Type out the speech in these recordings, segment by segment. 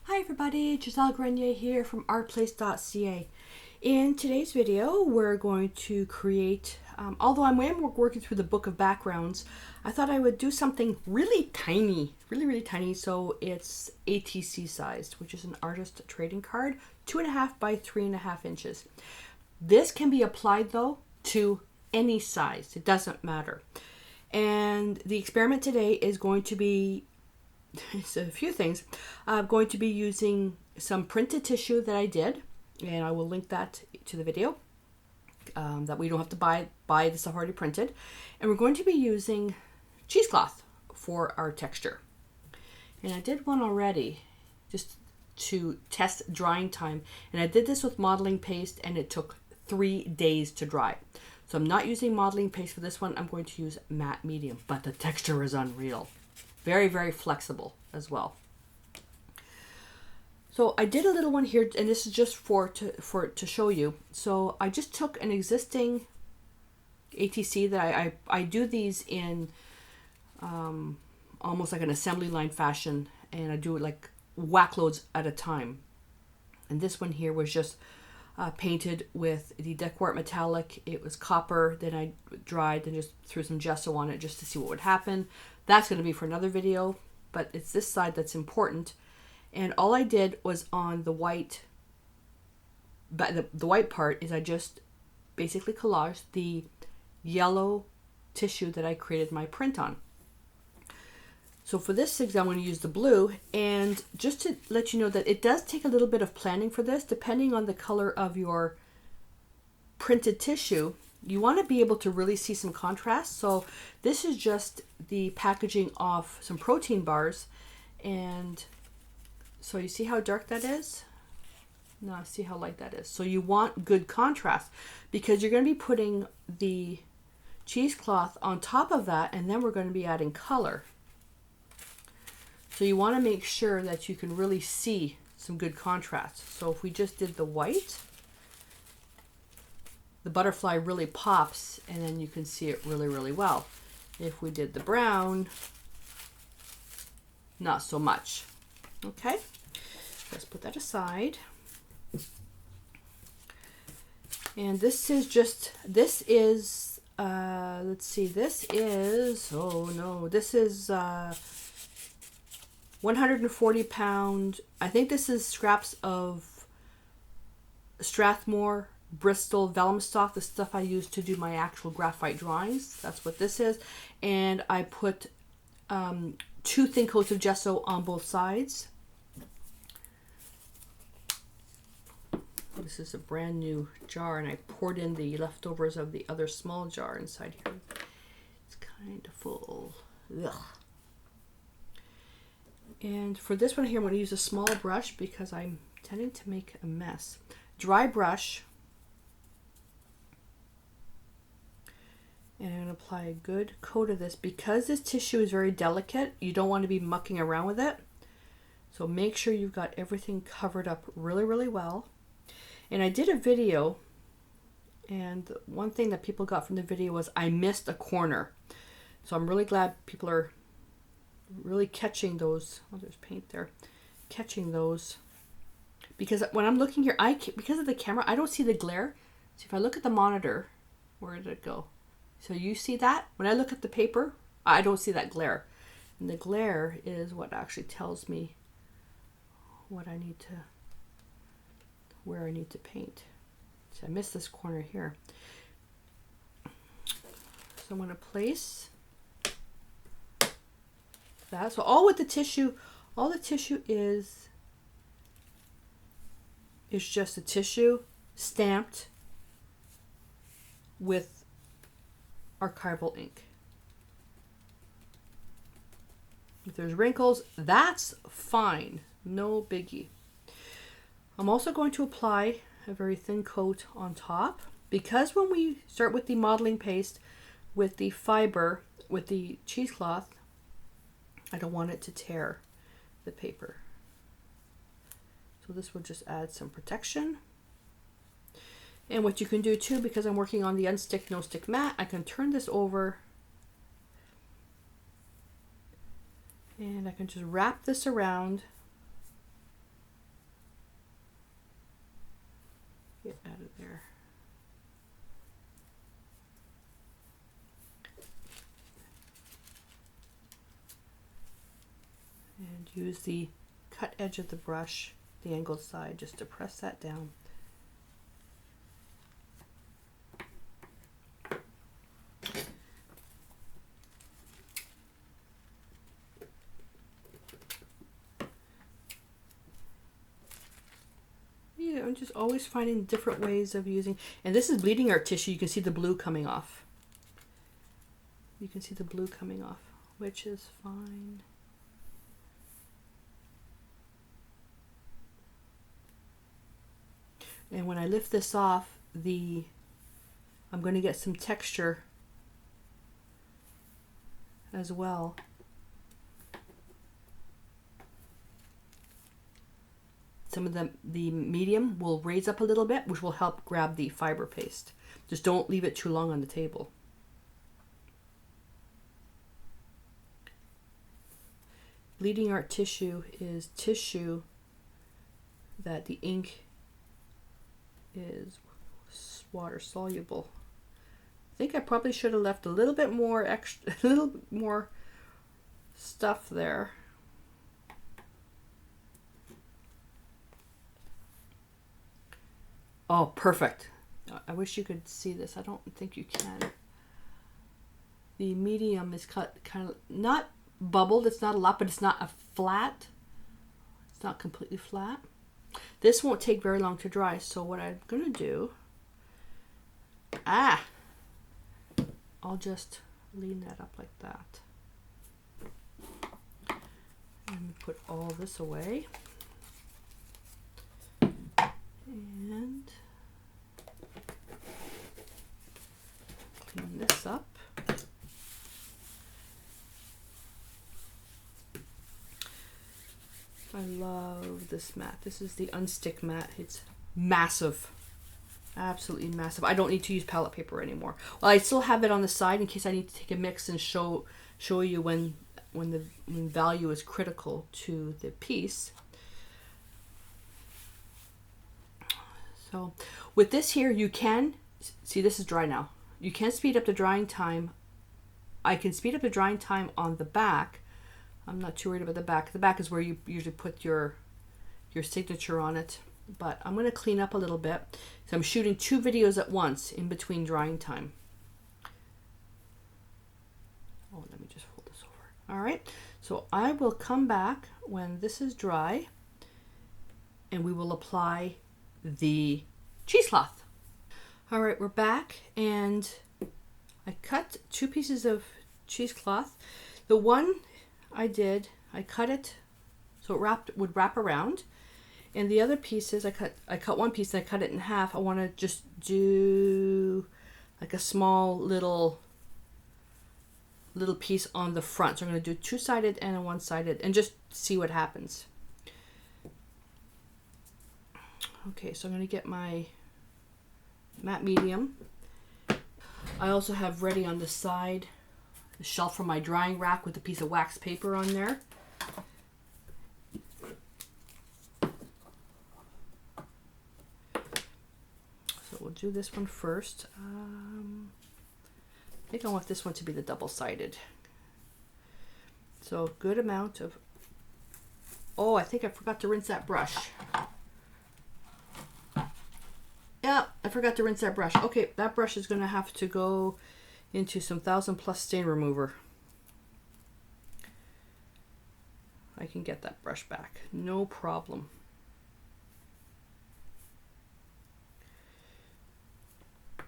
Hi everybody, Giselle Grenier here from artplace.ca. In today's video, we're going to create, although I'm working through the book of backgrounds, I thought I would do something really tiny, really tiny. So it's ATC sized, which is an artist trading card, 2.5 by 3.5 inches. This can be applied though to any size, it doesn't matter. And the experiment today is going to be a few things. I'm going to be using some printed tissue that I did, and I will link that to the video, that we don't have to buy the stuff already printed. And we're going to be using cheesecloth for our texture. And I did one already just to test drying time, and I did this with modeling paste and it took 3 days to dry. So I'm not using modeling paste for this one. I'm going to use matte medium, but the texture is unreal. Very flexible as well. So I did a little one here, and this is just to show you. So I just took an existing ATC that I do these in almost like an assembly line fashion, and I do it like whack loads at a time. And this one here was just painted with the DecoArt metallic. It was copper, then I dried and just threw some gesso on it just to see what would happen. That's going to be for another video, but it's this side that's important. And all I did was on the white, but the white part is I just basically collaged the yellow tissue that I created my print on. So for this exam, I'm going to use the blue, and just to let you know that it does take a little bit of planning for this, depending on the color of your printed tissue. You want to be able to really see some contrast. So this is just the packaging of some protein bars, and so you see how dark that is? Now see how light that is. So you want good contrast because you're going to be putting the cheesecloth on top of that, and then we're going to be adding color. So you want to make sure that you can really see some good contrast. So if we just did the white, the butterfly really pops, and then you can see it really well. If we did the brown, not so much. Okay, let's put that aside. And this is just, let's see, this is 140 pound. I think this is scraps of Strathmore Bristol vellum stock, the stuff I use to do my actual graphite drawings. That's what this is. And I put 2 thin coats of gesso on both sides. This is a brand new jar, and I poured in the leftovers of the other small jar inside here. It's kind of full. Ugh. And for this one here, I'm going to use a small brush because I'm tending to make a mess. Dry brush. And I'm going to apply a good coat of this. Because this tissue is very delicate, you don't want to be mucking around with it. So make sure you've got everything covered up really well. And I did a video, and one thing that people got from the video was I missed a corner. So I'm really glad people are really catching those. Oh, there's paint there. Catching those. Because when I'm looking here, because of the camera, I don't see the glare. So if I look at the monitor, where did it go? So you see that? When I look at the paper, I don't see that glare. And the glare is what actually tells me what I need to, where I need to paint. So I missed this corner here. So I'm going to place that. So all the tissue is just a tissue stamped with archival ink. If there's wrinkles, that's fine, no biggie. I'm also going to apply a very thin coat on top, because when we start with the modeling paste with the fiber, with the cheesecloth, I don't want it to tear the paper. So this will just add some protection. And what you can do too, because I'm working on the unstick no stick mat, I can turn this over and I can just wrap this around and use the cut edge of the brush, the angled side, just to press that down. Yeah, I'm just always finding different ways of using, and this is bleeding art tissue. You can see the blue coming off. You can see the blue coming off, which is fine. And when I lift this off, I'm going to get some texture as well. Some of the medium will raise up a little bit, which will help grab the fiber paste. Just don't leave it too long on the table. Bleeding art tissue is tissue that the ink is water soluble. I think I probably should have left a little bit more extra, a little more stuff there. Oh, perfect. I wish you could see this. I don't think you can. The medium is cut kind of, not bubbled, it's not a lot, but it's not a flat. It's not completely flat. This won't take very long to dry, so what I'm gonna do, I'll just lean that up like that. And put all this away. And clean this up. I love this mat. This is the unstick mat. It's massive. Absolutely massive. I don't need to use palette paper anymore. Well, I still have it on the side in case I need to take a mix and show you when value is critical to the piece. So with this here, you can see this is dry now. You can speed up the drying time. I can speed up the drying time on the back. I'm not too worried about the back. The back is where you usually put your signature on it. But I'm going to clean up a little bit. So I'm shooting 2 videos at once in between drying time. Oh, let me just fold this over. All right. So I will come back when this is dry and we will apply the cheesecloth. All right, we're back, and I cut 2 pieces of cheesecloth. The one I cut it so it would wrap around, and the other pieces I cut one piece and I cut it in half. I want to just do like a small little piece on the front. So I'm going to do 2-sided and a 1-sided and just see what happens. Okay, so I'm going to get my matte medium. I also have ready on the side the shelf from my drying rack with a piece of wax paper on there. So we'll do this one first. I think I want this one to be the double-sided. So good amount of, oh, I think I forgot to rinse that brush. Yeah, I forgot to rinse that brush. Okay, that brush is going to have to go into some 1000+ stain remover. I can get that brush back, no problem.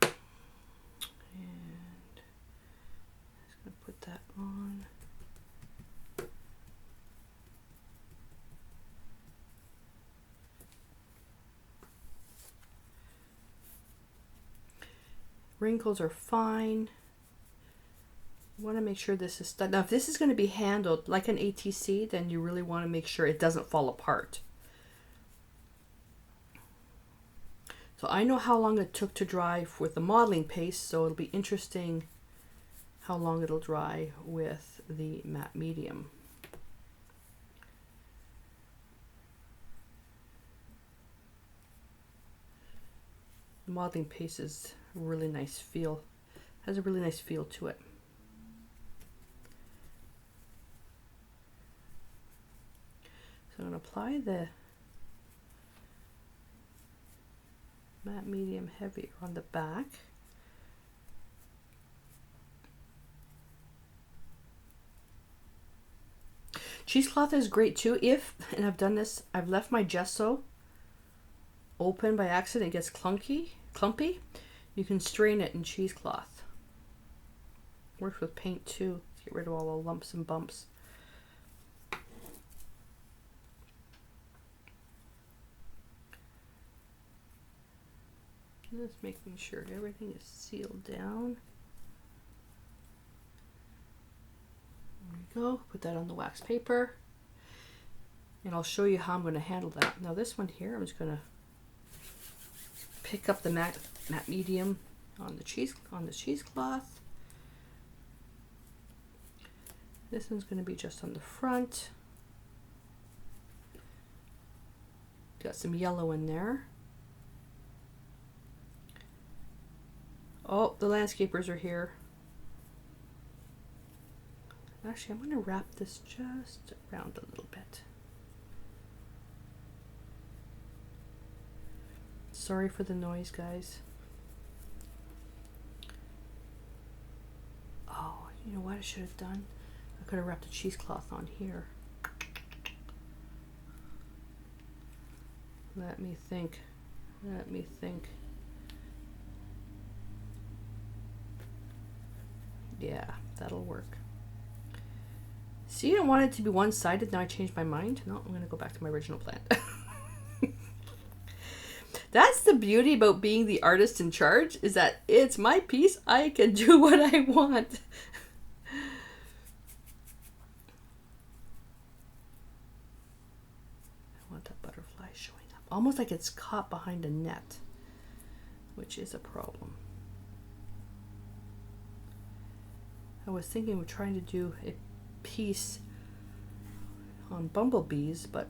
And just going to put that on. Wrinkles are fine. I want to make sure this is done. Now, if this is going to be handled like an ATC, then you really want to make sure it doesn't fall apart. So I know how long it took to dry with the modeling paste, so it'll be interesting how long it'll dry with the matte medium. The modeling paste is a really nice feel, has a really nice feel to it. I'm going to apply the matte medium heavier on the back. Cheesecloth is great too if, and I've done this, I've left my gesso open by accident, it gets clumpy. You can strain it in cheesecloth. Works with paint too, to get rid of all the lumps and bumps. Just making sure everything is sealed down. There we go. Put that on the wax paper. And I'll show you how I'm going to handle that. Now this one here, I'm just going to pick up the matte medium on the cheesecloth. This one's going to be just on the front. Got some yellow in there. Oh, the landscapers are here. Actually, I'm going to wrap this just around a little bit. Sorry for the noise, guys. Oh, you know what I should have done? I could have wrapped the cheesecloth on here. Let me think. Yeah, that'll work. See, I don't want it to be one-sided. Now I changed my mind. No, I'm going to go back to my original plan. That's the beauty about being the artist in charge, is that it's my piece. I can do what I want. I want that butterfly showing up. Almost like it's caught behind a net, which is a problem. I was thinking of trying to do a piece on bumblebees, but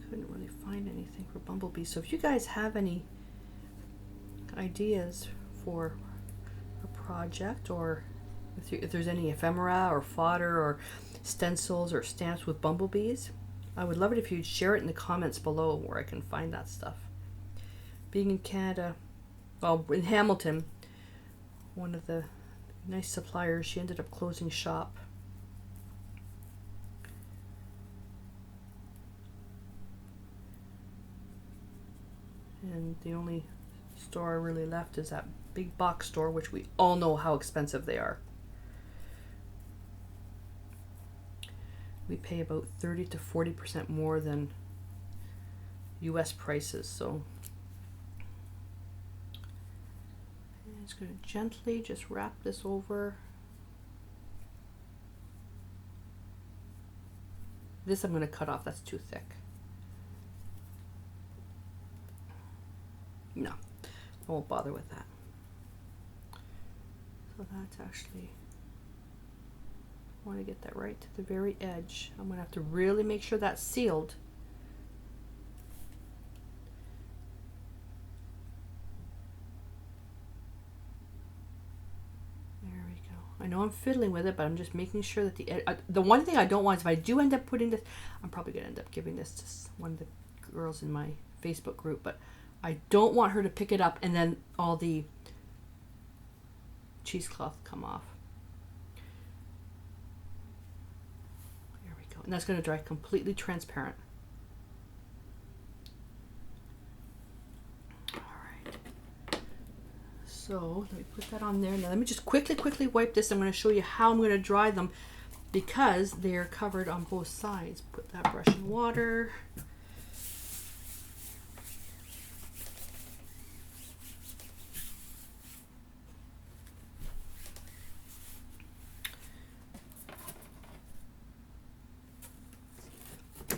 couldn't really find anything for bumblebees. So if you guys have any ideas for a project, or if there's any ephemera or fodder or stencils or stamps with bumblebees, I would love it if you'd share it in the comments below where I can find that stuff. Being in Canada, well, in Hamilton, one of the nice suppliers, she ended up closing shop. And the only store really left is that big box store, which we all know how expensive they are. We pay about 30 to 40% more than US prices, so I'm just going to gently just wrap this over. This I'm going to cut off, that's too thick. No, I won't bother with that. So that's actually, I want to get that right to the very edge. I'm going to have to really make sure that's sealed. There we go. I know I'm fiddling with it, but I'm just making sure that the one thing I don't want is if I do end up putting this, I'm probably going to end up giving this to one of the girls in my Facebook group, but I don't want her to pick it up and then all the cheesecloth come off. There we go. And that's going to dry completely transparent. All right. So let me put that on there. Now let me just quickly wipe this. I'm going to show you how I'm going to dry them because they're covered on both sides. Put that brush in water.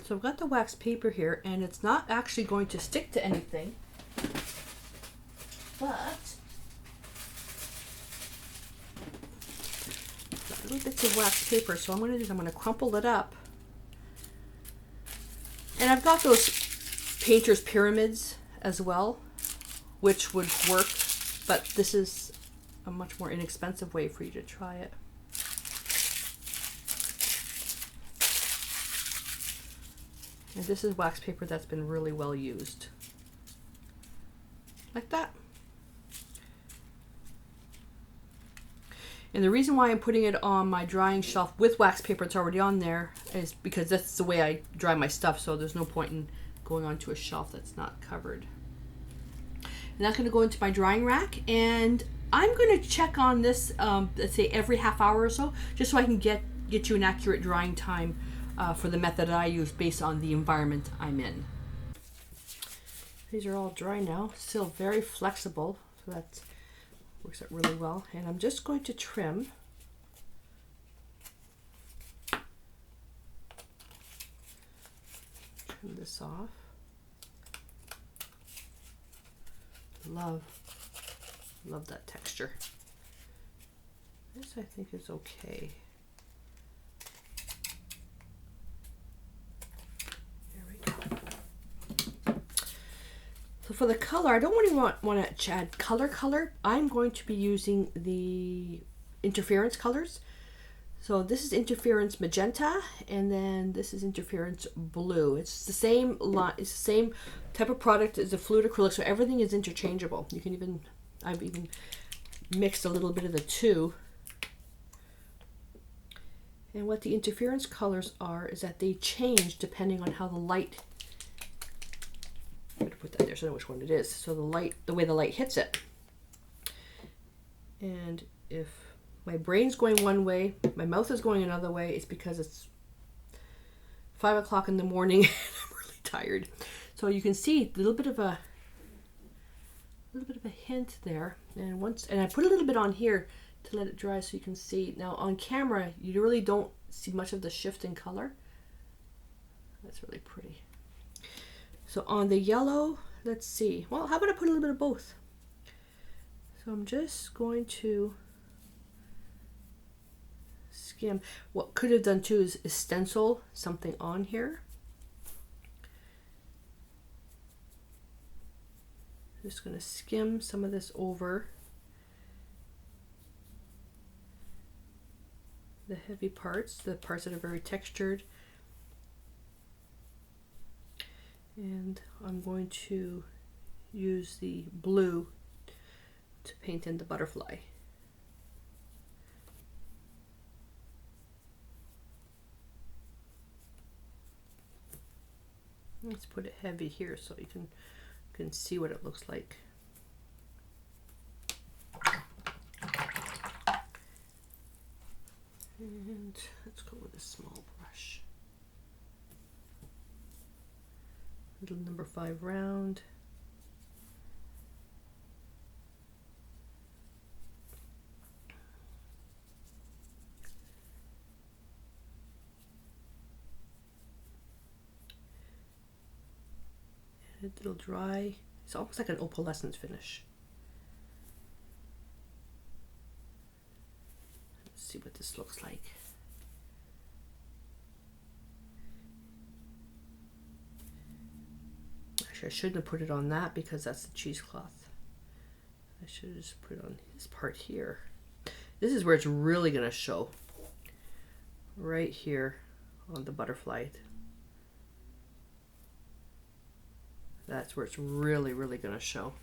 So I've got the wax paper here, and it's not actually going to stick to anything, but got little bits of wax paper. So I'm going to do is I'm going to crumple it up, and I've got those painter's pyramids as well, which would work, but this is a much more inexpensive way for you to try it. And this is wax paper that's been really well used. Like that. And the reason why I'm putting it on my drying shelf with wax paper that's already on there is because that's the way I dry my stuff, so there's no point in going onto a shelf that's not covered. And that's going to go into my drying rack, and I'm going to check on this, let's say every half hour or so, just so I can get you an accurate drying time for the method I use based on the environment I'm in. These are all dry now, still very flexible, so that works out really well. And I'm just going to trim. Trim this off. Love that texture. This I think is okay. There we go. So for the color, I don't really want to add color. I'm going to be using the interference colors. So this is interference magenta, and then this is interference blue. It's the same line, it's the same type of product as the fluid acrylic, so everything is interchangeable. You can even, I've even mixed a little bit of the two. And what the interference colors are is that they change depending on how the light, I'm going to put that there so I know which one it is. So the way the light hits it. And if my brain's going one way, my mouth is going another way, it's because it's 5 o'clock in the morning and I'm really tired. So you can see a little bit of a hint there. And I put a little bit on here to let it dry so you can see. Now on camera, you really don't see much of the shift in color. That's really pretty. So on the yellow, let's see. Well, how about I put a little bit of both? So I'm just going to skim. What could have done too is stencil something on here. I'm just going to skim some of this over the heavy parts, the parts that are very textured. And I'm going to use the blue to paint in the butterfly. Let's put it heavy here so you can see what it looks like. And let's go with a small brush. Little number 5 round. It'll dry. It's almost like an opalescence finish. Let's see what this looks like. Actually, I shouldn't have put it on that because that's the cheesecloth. I should have just put it on this part here. This is where it's really going to show. Right here on the butterfly. That's where it's really, really going to show.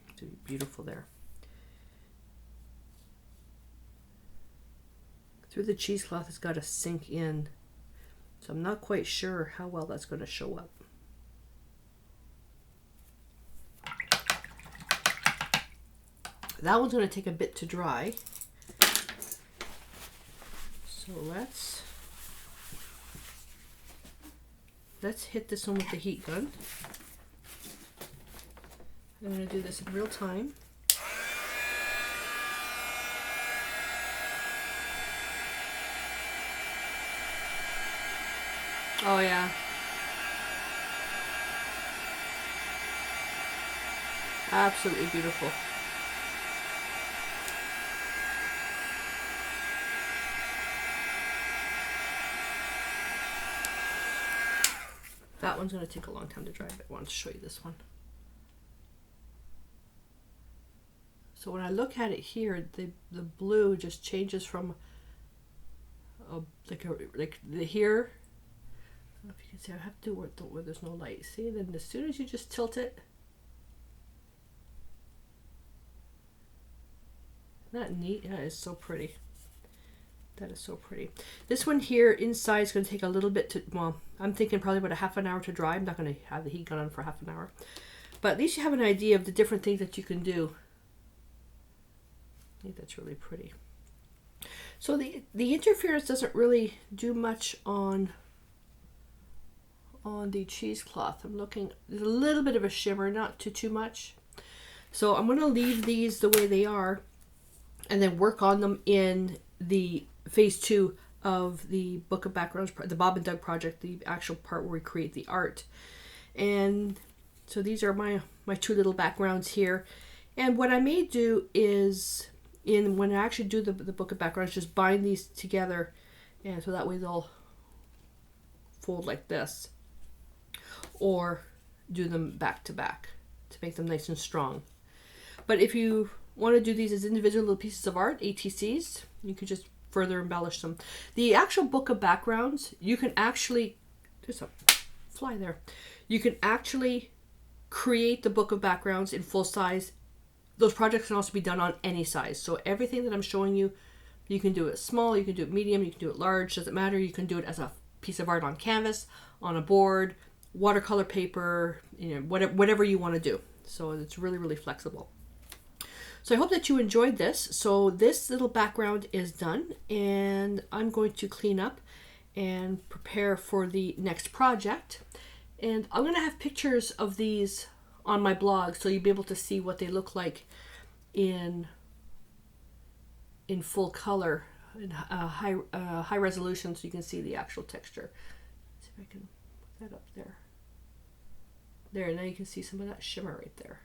It's going to be beautiful there. Through the cheesecloth, it's got to sink in. So I'm not quite sure how well that's going to show up. That one's going to take a bit to dry. So let's hit this one with the heat gun. I'm going to do this in real time. Oh yeah. Absolutely beautiful. That one's going to take a long time to dry, but I wanted to show you this one. So when I look at it here, the blue just changes from like the here don't know if you can see, I have to do it where there's no light. See, then as soon as you just tilt it, isn't that neat? That is so pretty. That is so pretty. This one here inside is going to take a little bit to, well, I'm thinking probably about a half an hour to dry. I'm not going to have the heat gun on for half an hour. But at least you have an idea of the different things that you can do. I think that's really pretty. So the interference doesn't really do much on the cheesecloth. I'm looking, there's a little bit of a shimmer, not too much. So I'm going to leave these the way they are and then work on them in the phase 2 of the Book of Backgrounds, the Bob and Doug project, the actual part where we create the art. And so these are my 2 little backgrounds here. And what I may do is, when I actually do the Book of Backgrounds, just bind these together, and so that way they'll fold like this, or do them back to back to make them nice and strong. But if you want to do these as individual little pieces of art, ATCs, you could just further embellish them. The actual Book of Backgrounds, you can actually, there's a fly there, you can actually create the Book of Backgrounds in full size. Those projects can also be done on any size. So everything that I'm showing you, you can do it small, you can do it medium, you can do it large, doesn't matter. You can do it as a piece of art on canvas, on a board, watercolor paper, you know, whatever you want to do. So it's really, really flexible. So I hope that you enjoyed this. So this little background is done, and I'm going to clean up and prepare for the next project. And I'm going to have pictures of these on my blog, so you'll be able to see what they look like in full color, in high resolution, so you can see the actual texture. Let's see if I can put that up there. There, now you can see some of that shimmer right there.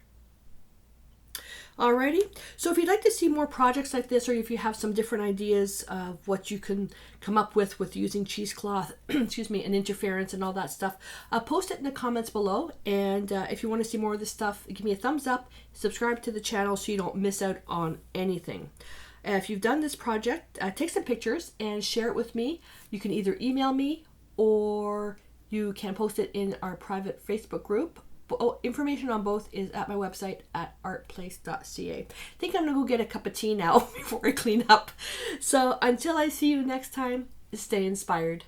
Alrighty, so if you'd like to see more projects like this, or if you have some different ideas of what you can come up with using cheesecloth, excuse me, and interference and all that stuff, post it in the comments below. And if you want to see more of this stuff, give me a thumbs up, subscribe to the channel so you don't miss out on anything. If you've done this project, take some pictures and share it with me. You can either email me or you can post it in our private Facebook group. Information on both is at my website at artplace.ca. I think I'm going to go get a cup of tea now before I clean up. So until I see you next time, stay inspired.